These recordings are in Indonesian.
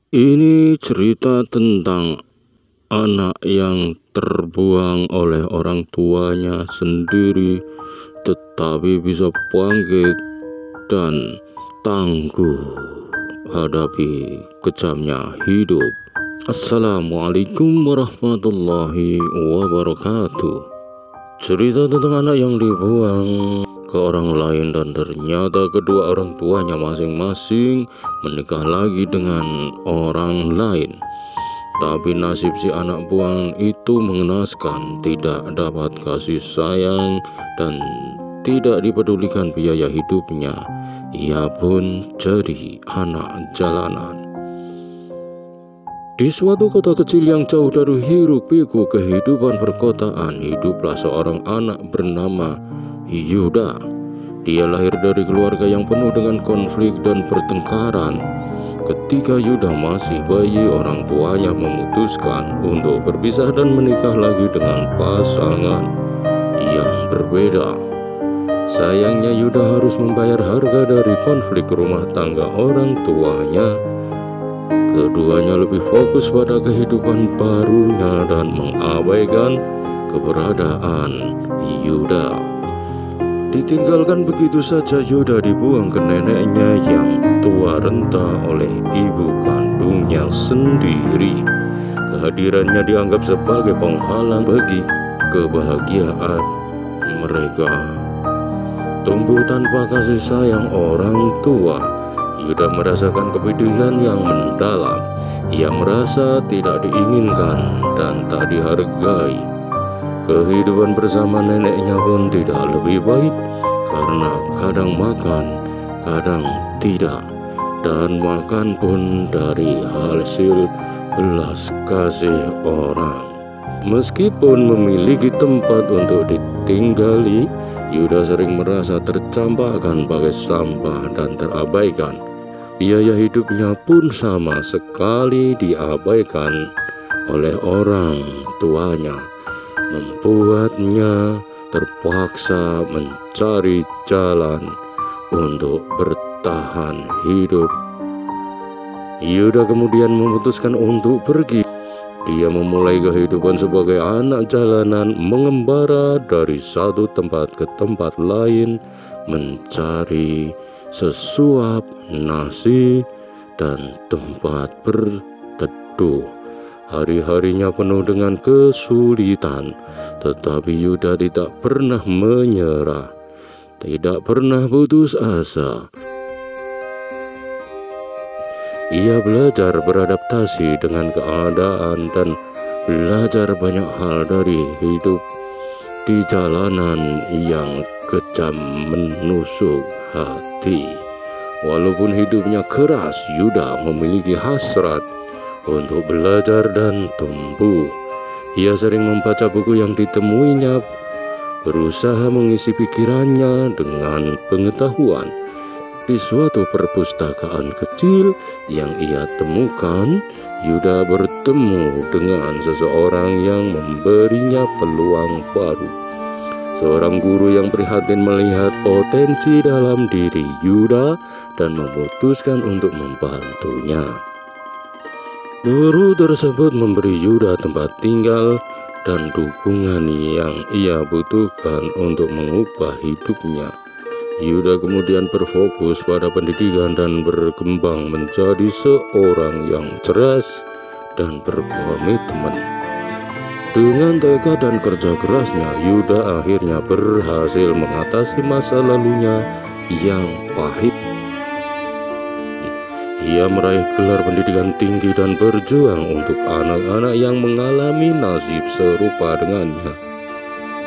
Ini cerita tentang anak yang terbuang oleh orang tuanya sendiri, tetapi bisa bangkit dan tangguh hadapi kejamnya hidup. Assalamualaikum warahmatullahi wabarakatuh. Cerita tentang anak yang dibuang ke orang lain dan ternyata kedua orang tuanya masing-masing menikah lagi dengan orang lain. Tapi nasib si anak buang itu mengenaskan, tidak dapat kasih sayang dan tidak dipedulikan biaya hidupnya. Ia pun jadi anak jalanan. Di suatu kota kecil yang jauh dari hiruk-pikuk kehidupan perkotaan, hiduplah seorang anak bernama Yuda. Dia lahir dari keluarga yang penuh dengan konflik dan pertengkaran. Ketika Yuda masih bayi, orang tuanya memutuskan untuk berpisah dan menikah lagi dengan pasangan yang berbeda. Sayangnya Yuda harus membayar harga dari konflik rumah tangga orang tuanya. Keduanya lebih fokus pada kehidupan barunya dan mengabaikan keberadaan Yuda. Ditinggalkan begitu saja, Yuda dibuang ke neneknya yang tua renta oleh ibu kandungnya sendiri. Kehadirannya dianggap sebagai penghalang bagi kebahagiaan mereka. Tumbuh tanpa kasih sayang orang tua, Yuda merasakan kepedihan yang mendalam. Ia merasa tidak diinginkan dan tak dihargai. Kehidupan bersama neneknya pun tidak lebih baik, karena kadang makan, kadang tidak, dan makan pun dari hasil belas kasih orang. Meskipun memiliki tempat untuk ditinggali, Yuda sering merasa tercampakkan bagai sampah dan terabaikan. Biaya hidupnya pun sama sekali diabaikan oleh orang tuanya, membuatnya terpaksa mencari jalan untuk bertahan hidup. Yuda kemudian memutuskan untuk pergi. Dia memulai kehidupan sebagai anak jalanan, mengembara dari satu tempat ke tempat lain, mencari sesuap nasi dan tempat berteduh. Hari-harinya penuh dengan kesulitan, tetapi Yuda tidak pernah menyerah, tidak pernah putus asa. Ia belajar beradaptasi dengan keadaan dan belajar banyak hal dari hidup di jalanan yang kejam menusuk hati. Walaupun hidupnya keras, Yuda memiliki hasrat untuk belajar dan tumbuh. Ia sering membaca buku yang ditemuinya, berusaha mengisi pikirannya dengan pengetahuan. Di suatu perpustakaan kecil yang ia temukan, Yuda bertemu dengan seseorang yang memberinya peluang baru. Seorang guru yang prihatin melihat potensi dalam diri Yuda dan memutuskan untuk membantunya. Guru tersebut memberi Yuda tempat tinggal dan dukungan yang ia butuhkan untuk mengubah hidupnya. Yuda kemudian berfokus pada pendidikan dan berkembang menjadi seorang yang cerdas dan berkomitmen. Dengan tekad dan kerja kerasnya, Yuda akhirnya berhasil mengatasi masa lalunya yang pahit. Ia meraih gelar pendidikan tinggi dan berjuang untuk anak-anak yang mengalami nasib serupa dengannya.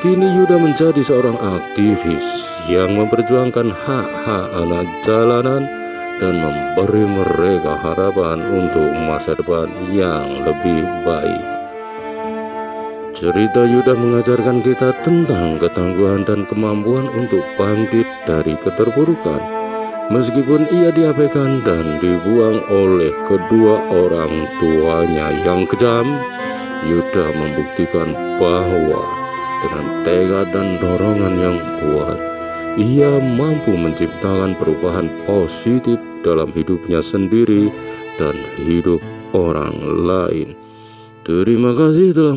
Kini Yuda menjadi seorang aktivis yang memperjuangkan hak-hak anak jalanan dan memberi mereka harapan untuk masa depan yang lebih baik. Cerita Yuda mengajarkan kita tentang ketangguhan dan kemampuan untuk bangkit dari keterpurukan. Meskipun ia diabaikan dan dibuang oleh kedua orang tuanya yang kejam, Yuda membuktikan bahwa dengan tekad dan dorongan yang kuat, ia mampu menciptakan perubahan positif dalam hidupnya sendiri dan hidup orang lain. Terima kasih telah